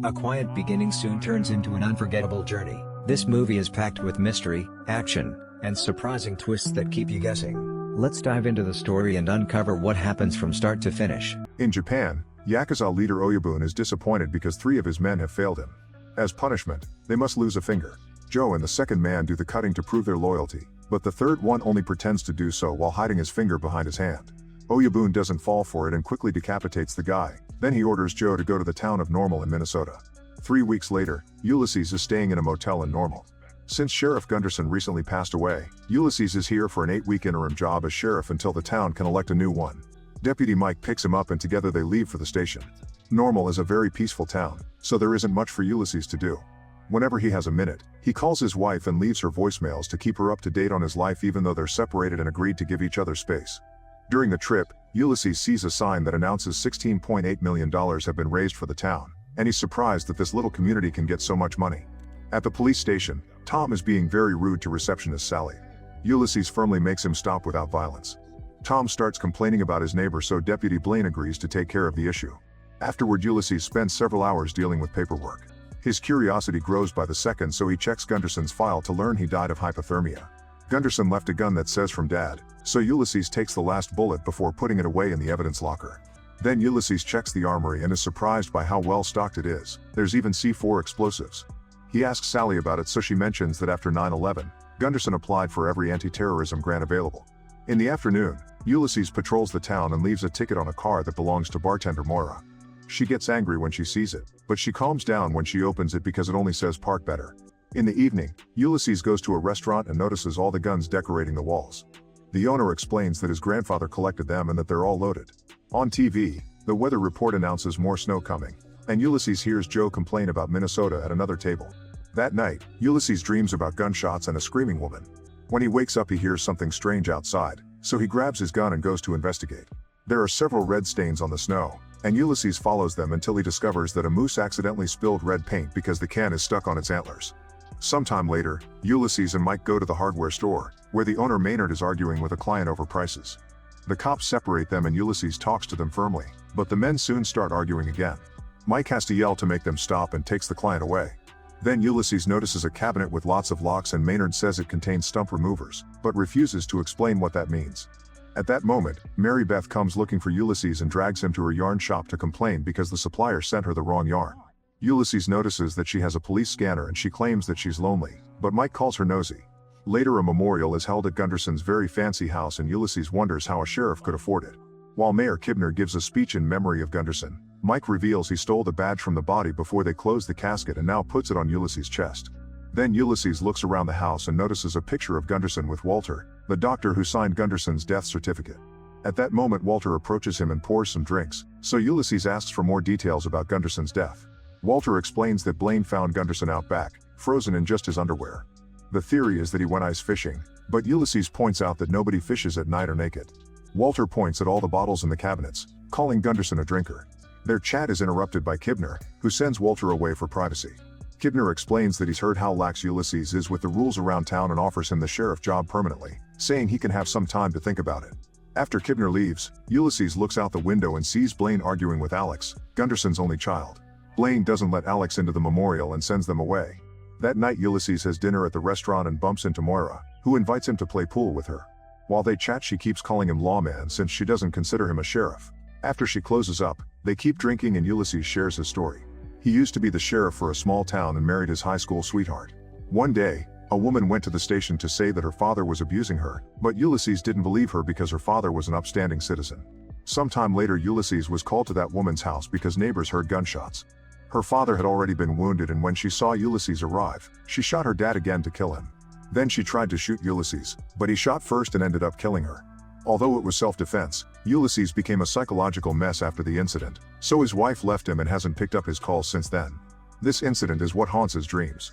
A quiet beginning soon turns into an unforgettable journey. This movie is packed with mystery, action, and surprising twists that keep you guessing. Let's dive into the story and uncover what happens from start to finish. In Japan, Yakuza leader Oyabun is disappointed because 3 of his men have failed him. As punishment, they must lose a finger. Joe and the second man do the cutting to prove their loyalty, but the third one only pretends to do so while hiding his finger behind his hand. Oyabun doesn't fall for it and quickly decapitates the guy. Then he orders Joe to go to the town of Normal in Minnesota. 3 weeks later, Ulysses is staying in a motel in Normal. Since Sheriff Gunderson recently passed away, Ulysses is here for an 8-week interim job as sheriff until the town can elect a new one. Deputy Mike picks him up and together they leave for the station. Normal is a very peaceful town, so there isn't much for Ulysses to do. Whenever he has a minute, he calls his wife and leaves her voicemails to keep her up to date on his life even though they're separated and agreed to give each other space. During the trip, Ulysses sees a sign that announces $16.8 million have been raised for the town, and he's surprised that this little community can get so much money. At the police station, Tom is being very rude to receptionist Sally. Ulysses firmly makes him stop without violence. Tom starts complaining about his neighbor, so Deputy Blaine agrees to take care of the issue. Afterward, Ulysses spends several hours dealing with paperwork. His curiosity grows by the second, so he checks Gunderson's file to learn he died of hypothermia. Gunderson left a gun that says "from Dad," so Ulysses takes the last bullet before putting it away in the evidence locker. Then Ulysses checks the armory and is surprised by how well stocked it is. There's even C4 explosives. He asks Sally about it, so she mentions that after 9/11, Gunderson applied for every anti-terrorism grant available. In the afternoon, Ulysses patrols the town and leaves a ticket on a car that belongs to bartender Moira. She gets angry when she sees it, but she calms down when she opens it because it only says "park better." In the evening, Ulysses goes to a restaurant and notices all the guns decorating the walls. The owner explains that his grandfather collected them and that they're all loaded. On TV, the weather report announces more snow coming, and Ulysses hears Joe complain about Minnesota at another table. That night, Ulysses dreams about gunshots and a screaming woman. When he wakes up, he hears something strange outside, so he grabs his gun and goes to investigate. There are several red stains on the snow, and Ulysses follows them until he discovers that a moose accidentally spilled red paint because the can is stuck on its antlers. Sometime later, Ulysses and Mike go to the hardware store, where the owner Maynard is arguing with a client over prices. The cops separate them and Ulysses talks to them firmly, but the men soon start arguing again. Mike has to yell to make them stop and takes the client away. Then Ulysses notices a cabinet with lots of locks and Maynard says it contains stump removers, but refuses to explain what that means. At that moment, Mary Beth comes looking for Ulysses and drags him to her yarn shop to complain because the supplier sent her the wrong yarn. Ulysses notices that she has a police scanner and she claims that she's lonely, but Mike calls her nosy. Later, a memorial is held at Gunderson's very fancy house and Ulysses wonders how a sheriff could afford it. While Mayor Kibner gives a speech in memory of Gunderson, Mike reveals he stole the badge from the body before they closed the casket and now puts it on Ulysses' chest. Then Ulysses looks around the house and notices a picture of Gunderson with Walter, the doctor who signed Gunderson's death certificate. At that moment, Walter approaches him and pours some drinks, so Ulysses asks for more details about Gunderson's death. Walter explains that Blaine found Gunderson out back, frozen in just his underwear. The theory is that he went ice fishing, but Ulysses points out that nobody fishes at night or naked. Walter points at all the bottles in the cabinets, calling Gunderson a drinker. Their chat is interrupted by Kibner, who sends Walter away for privacy. Kibner explains that he's heard how lax Ulysses is with the rules around town and offers him the sheriff job permanently, saying he can have some time to think about it. After Kibner leaves, Ulysses looks out the window and sees Blaine arguing with Alex, Gunderson's only child. Blaine doesn't let Alex into the memorial and sends them away. That night, Ulysses has dinner at the restaurant and bumps into Moira, who invites him to play pool with her. While they chat, she keeps calling him lawman since she doesn't consider him a sheriff. After she closes up, they keep drinking and Ulysses shares his story. He used to be the sheriff for a small town and married his high school sweetheart. One day, a woman went to the station to say that her father was abusing her, but Ulysses didn't believe her because her father was an upstanding citizen. Sometime later, Ulysses was called to that woman's house because neighbors heard gunshots. Her father had already been wounded, and when she saw Ulysses arrive, she shot her dad again to kill him. Then she tried to shoot Ulysses, but he shot first and ended up killing her. Although it was self-defense, Ulysses became a psychological mess after the incident, so his wife left him and hasn't picked up his calls since then. This incident is what haunts his dreams.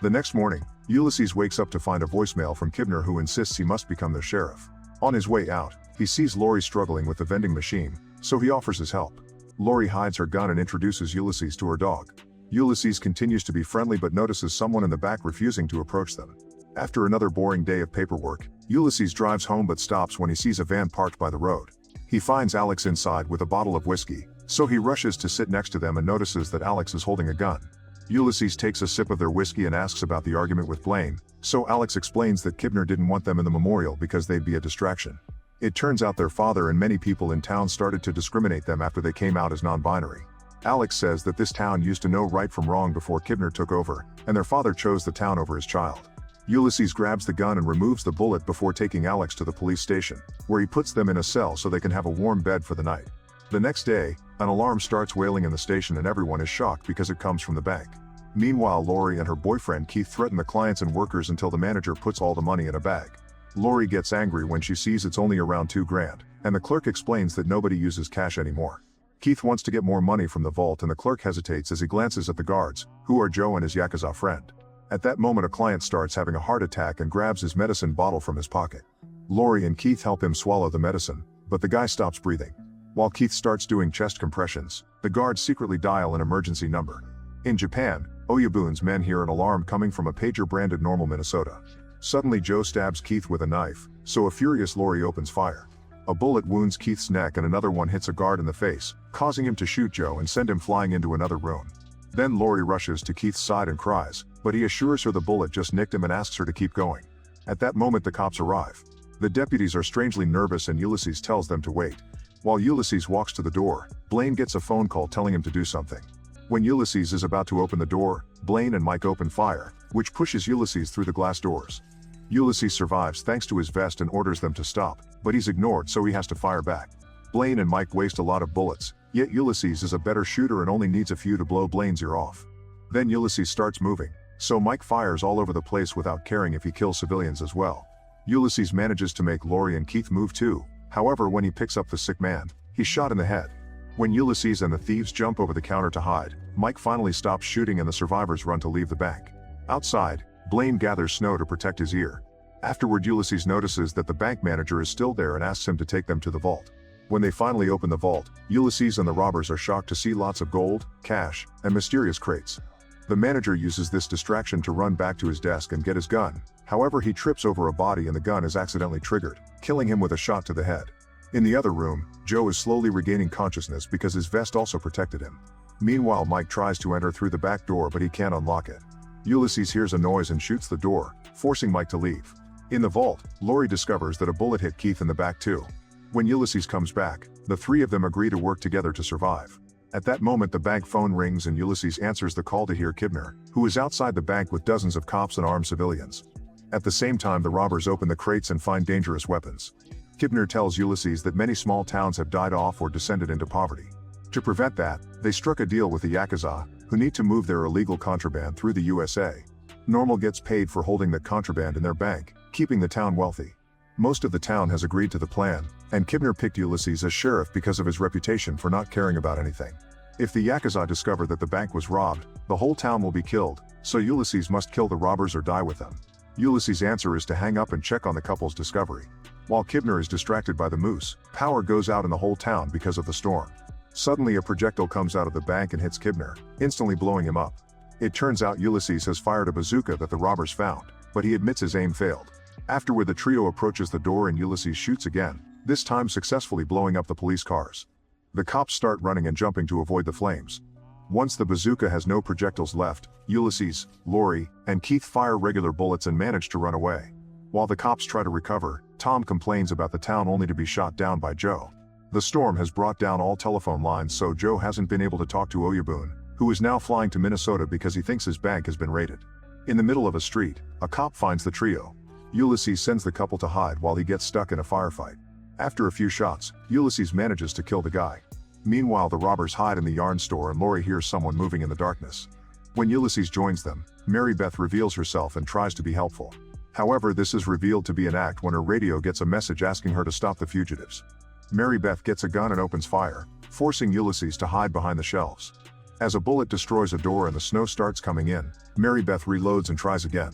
The next morning, Ulysses wakes up to find a voicemail from Kibner, who insists he must become their sheriff. On his way out, he sees Lori struggling with the vending machine, so he offers his help. Lori hides her gun and introduces Ulysses to her dog. Ulysses continues to be friendly but notices someone in the back refusing to approach them. After another boring day of paperwork, Ulysses drives home but stops when he sees a van parked by the road. He finds Alex inside with a bottle of whiskey, So he rushes to sit next to them and notices that Alex is holding a gun. Ulysses takes a sip of their whiskey and asks about the argument with Blaine, so Alex explains that Kibner didn't want them in the memorial because they'd be a distraction. It turns out their father and many people in town started to discriminate them after they came out as non-binary. Alex says that this town used to know right from wrong before Kibner took over, and their father chose the town over his child. Ulysses grabs the gun and removes the bullet before taking Alex to the police station, where he puts them in a cell so they can have a warm bed for the night. The next day, an alarm starts wailing in the station and everyone is shocked because it comes from the bank. Meanwhile, Lori and her boyfriend Keith threaten the clients and workers until the manager puts all the money in a bag. Lori gets angry when she sees it's only around $2,000, and the clerk explains that nobody uses cash anymore. Keith wants to get more money from the vault and the clerk hesitates as he glances at the guards, who are Joe and his Yakuza friend. At that moment, a client starts having a heart attack and grabs his medicine bottle from his pocket. Lori and Keith help him swallow the medicine, but the guy stops breathing. While Keith starts doing chest compressions, the guards secretly dial an emergency number. In Japan, Oyabun's men hear an alarm coming from a pager branded Normal, Minnesota. Suddenly Joe stabs Keith with a knife, so a furious Lori opens fire. A bullet wounds Keith's neck and another one hits a guard in the face, causing him to shoot Joe and send him flying into another room. Then Lori rushes to Keith's side and cries, but he assures her the bullet just nicked him and asks her to keep going. At that moment the cops arrive. The deputies are strangely nervous and Ulysses tells them to wait. While Ulysses walks to the door, Blaine gets a phone call telling him to do something. When Ulysses is about to open the door, Blaine and Mike open fire, which pushes Ulysses through the glass doors. Ulysses survives thanks to his vest and orders them to stop, but he's ignored so he has to fire back. Blaine and Mike waste a lot of bullets, yet Ulysses is a better shooter and only needs a few to blow Blaine's ear off. Then Ulysses starts moving, so Mike fires all over the place without caring if he kills civilians as well. Ulysses manages to make Lori and Keith move too, however when he picks up the sick man, he's shot in the head. When Ulysses and the thieves jump over the counter to hide, Mike finally stops shooting and the survivors run to leave the bank. Outside, Blaine gathers snow to protect his ear. Afterward, Ulysses notices that the bank manager is still there and asks him to take them to the vault. When they finally open the vault, Ulysses and the robbers are shocked to see lots of gold, cash, and mysterious crates. The manager uses this distraction to run back to his desk and get his gun, however he trips over a body and the gun is accidentally triggered, killing him with a shot to the head. In the other room, Joe is slowly regaining consciousness because his vest also protected him. Meanwhile, Mike tries to enter through the back door but he can't unlock it. Ulysses hears a noise and shoots the door, forcing Mike to leave. In the vault, Lori discovers that a bullet hit Keith in the back too. When Ulysses comes back, the three of them agree to work together to survive. At that moment the bank phone rings and Ulysses answers the call to hear Kibner, who is outside the bank with dozens of cops and armed civilians. At the same time the robbers open the crates and find dangerous weapons. Kibner tells Ulysses that many small towns have died off or descended into poverty. To prevent that, they struck a deal with the Yakuza, who need to move their illegal contraband through the USA. Normal gets paid for holding that contraband in their bank, keeping the town wealthy. Most of the town has agreed to the plan, and Kibner picked Ulysses as sheriff because of his reputation for not caring about anything. If the Yakuza discover that the bank was robbed, the whole town will be killed, so Ulysses must kill the robbers or die with them. Ulysses' answer is to hang up and check on the couple's discovery. While Kibner is distracted by the moose, power goes out in the whole town because of the storm. Suddenly a projectile comes out of the bank and hits Kibner, instantly blowing him up. It turns out Ulysses has fired a bazooka that the robbers found, but he admits his aim failed. Afterward the trio approaches the door and Ulysses shoots again, this time successfully blowing up the police cars. The cops start running and jumping to avoid the flames. Once the bazooka has no projectiles left, Ulysses, Lori, and Keith fire regular bullets and manage to run away. While the cops try to recover, Tom complains about the town only to be shot down by Joe. The storm has brought down all telephone lines so Joe hasn't been able to talk to Oyabun, who is now flying to Minnesota because he thinks his bank has been raided. In the middle of a street, a cop finds the trio. Ulysses sends the couple to hide while he gets stuck in a firefight. After a few shots, Ulysses manages to kill the guy. Meanwhile the robbers hide in the yarn store and Lori hears someone moving in the darkness. When Ulysses joins them, Mary Beth reveals herself and tries to be helpful. However, this is revealed to be an act when her radio gets a message asking her to stop the fugitives. Mary Beth gets a gun and opens fire, forcing Ulysses to hide behind the shelves. As a bullet destroys a door and the snow starts coming in, Mary Beth reloads and tries again.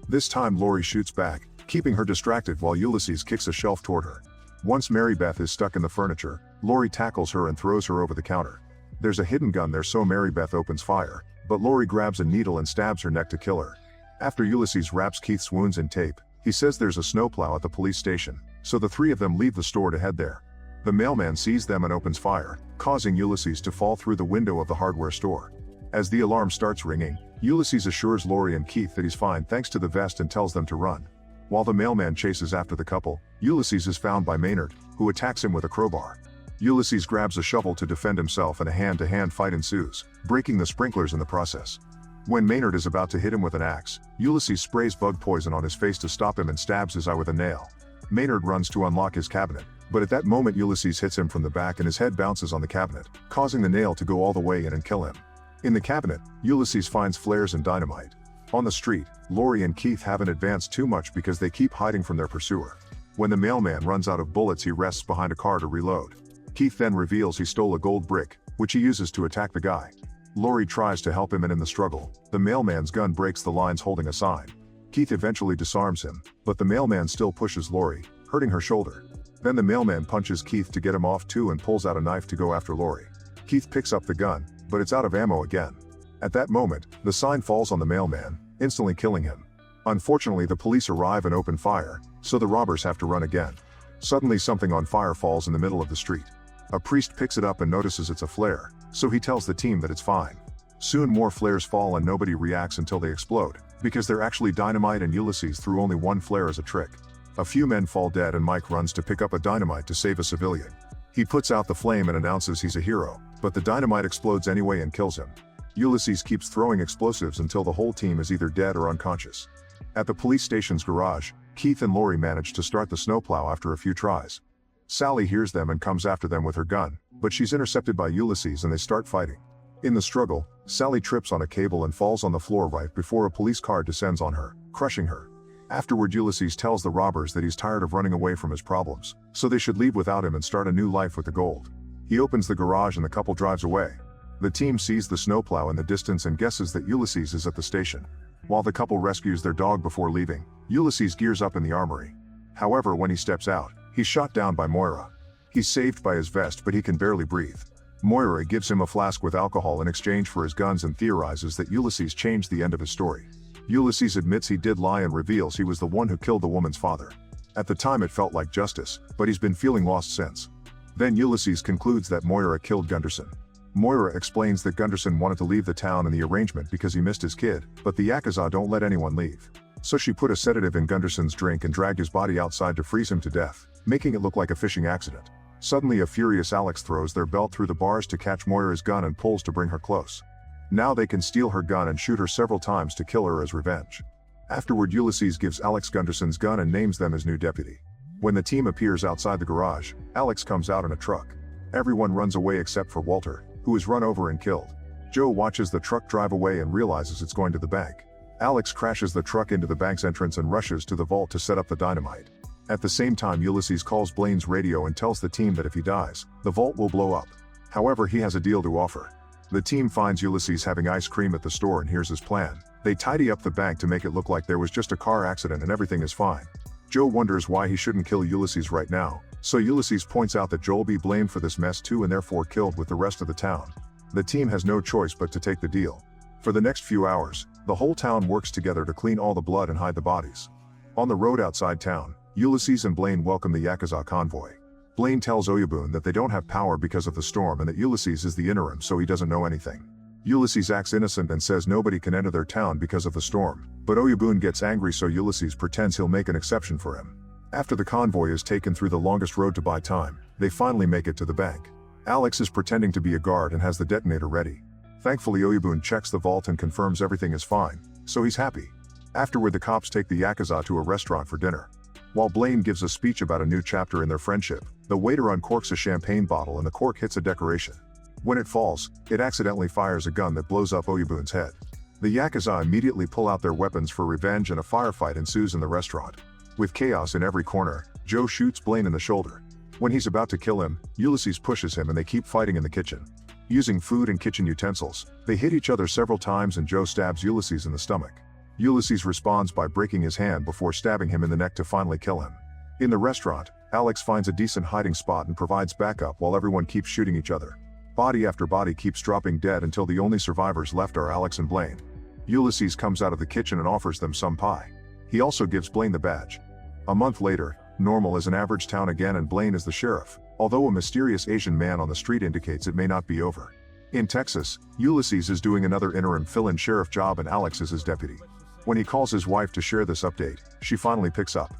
This time Lori shoots back, keeping her distracted while Ulysses kicks a shelf toward her. Once Mary Beth is stuck in the furniture, Lori tackles her and throws her over the counter. There's a hidden gun there so Mary Beth opens fire, but Lori grabs a needle and stabs her neck to kill her. After Ulysses wraps Keith's wounds in tape, he says there's a snowplow at the police station, so the three of them leave the store to head there. The mailman sees them and opens fire, causing Ulysses to fall through the window of the hardware store. As the alarm starts ringing, Ulysses assures Lori and Keith that he's fine thanks to the vest and tells them to run. While the mailman chases after the couple, Ulysses is found by Maynard, who attacks him with a crowbar. Ulysses grabs a shovel to defend himself and a hand-to-hand fight ensues, breaking the sprinklers in the process. When Maynard is about to hit him with an axe, Ulysses sprays bug poison on his face to stop him and stabs his eye with a nail. Maynard runs to unlock his cabinet, but at that moment Ulysses hits him from the back and his head bounces on the cabinet, causing the nail to go all the way in and kill him. In the cabinet, Ulysses finds flares and dynamite. On the street, Lori and Keith haven't advanced too much because they keep hiding from their pursuer. When the mailman runs out of bullets, he rests behind a car to reload. Keith then reveals he stole a gold brick, which he uses to attack the guy. Lori tries to help him, and in the struggle, the mailman's gun breaks the lines holding a sign. Keith eventually disarms him, but the mailman still pushes Lori, hurting her shoulder. Then the mailman punches Keith to get him off too and pulls out a knife to go after Lori. Keith picks up the gun, but it's out of ammo again. At that moment, the sign falls on the mailman, instantly killing him. Unfortunately, the police arrive and open fire, so the robbers have to run again. Suddenly something on fire falls in the middle of the street. A priest picks it up and notices it's a flare, so he tells the team that it's fine. Soon more flares fall and nobody reacts until they explode, because they're actually dynamite and Ulysses threw only one flare as a trick. A few men fall dead and Mike runs to pick up a dynamite to save a civilian. He puts out the flame and announces he's a hero, but the dynamite explodes anyway and kills him. Ulysses keeps throwing explosives until the whole team is either dead or unconscious. At the police station's garage, Keith and Lori manage to start the snowplow after a few tries. Sally hears them and comes after them with her gun, but she's intercepted by Ulysses and they start fighting. In the struggle, Sally trips on a cable and falls on the floor right before a police car descends on her, crushing her. Afterward, Ulysses tells the robbers that he's tired of running away from his problems, so they should leave without him and start a new life with the gold. He opens the garage and the couple drives away. The team sees the snowplow in the distance and guesses that Ulysses is at the station. While the couple rescues their dog before leaving, Ulysses gears up in the armory. However, when he steps out, he's shot down by Moira. He's saved by his vest, but he can barely breathe. Moira gives him a flask with alcohol in exchange for his guns and theorizes that Ulysses changed the end of his story. Ulysses admits he did lie and reveals he was the one who killed the woman's father. At the time it felt like justice, but he's been feeling lost since. Then Ulysses concludes that Moira killed Gunderson. Moira explains that Gunderson wanted to leave the town in the arrangement because he missed his kid, but the Yakuza don't let anyone leave. So she put a sedative in Gunderson's drink and dragged his body outside to freeze him to death, making it look like a fishing accident. Suddenly a furious Alex throws their belt through the bars to catch Moira's gun and pulls to bring her close. Now they can steal her gun and shoot her several times to kill her as revenge. Afterward, Ulysses gives Alex Gunderson's gun and names them his new deputy. When the team appears outside the garage, Alex comes out in a truck. Everyone runs away except for Walter, who is run over and killed. Joe watches the truck drive away and realizes it's going to the bank. Alex crashes the truck into the bank's entrance and rushes to the vault to set up the dynamite. At the same time, Ulysses calls Blaine's radio and tells the team that if he dies, the vault will blow up. However, he has a deal to offer. The team finds Ulysses having ice cream at the store and here's his plan. They tidy up the bank to make it look like there was just a car accident and everything is fine. Joe wonders why he shouldn't kill Ulysses right now, so Ulysses points out that Joe'll be blamed for this mess too and therefore killed with the rest of the town. The team has no choice but to take the deal. For the next few hours, the whole town works together to clean all the blood and hide the bodies. On the road outside town, Ulysses and Blaine welcome the Yakuza convoy. Blaine tells Oyabun that they don't have power because of the storm and that Ulysses is the interim so he doesn't know anything. Ulysses acts innocent and says nobody can enter their town because of the storm, but Oyabun gets angry so Ulysses pretends he'll make an exception for him. After the convoy is taken through the longest road to buy time, they finally make it to the bank. Alex is pretending to be a guard and has the detonator ready. Thankfully, Oyabun checks the vault and confirms everything is fine, so he's happy. Afterward, the cops take the Yakuza to a restaurant for dinner. While Blaine gives a speech about a new chapter in their friendship, the waiter uncorks a champagne bottle and the cork hits a decoration. When it falls, it accidentally fires a gun that blows up Oyabun's head. The Yakuza immediately pull out their weapons for revenge and a firefight ensues in the restaurant. With chaos in every corner, Joe shoots Blaine in the shoulder. When he's about to kill him, Ulysses pushes him and they keep fighting in the kitchen. Using food and kitchen utensils, they hit each other several times and Joe stabs Ulysses in the stomach. Ulysses responds by breaking his hand before stabbing him in the neck to finally kill him. In the restaurant, Alex finds a decent hiding spot and provides backup while everyone keeps shooting each other. Body after body keeps dropping dead until the only survivors left are Alex and Blaine. Ulysses comes out of the kitchen and offers them some pie. He also gives Blaine the badge. A month later, Normal is an average town again and Blaine is the sheriff. although a mysterious Asian man on the street indicates it may not be over. In Texas, Ulysses is doing another interim fill-in sheriff job and Alex is his deputy. When he calls his wife to share this update, she finally picks up.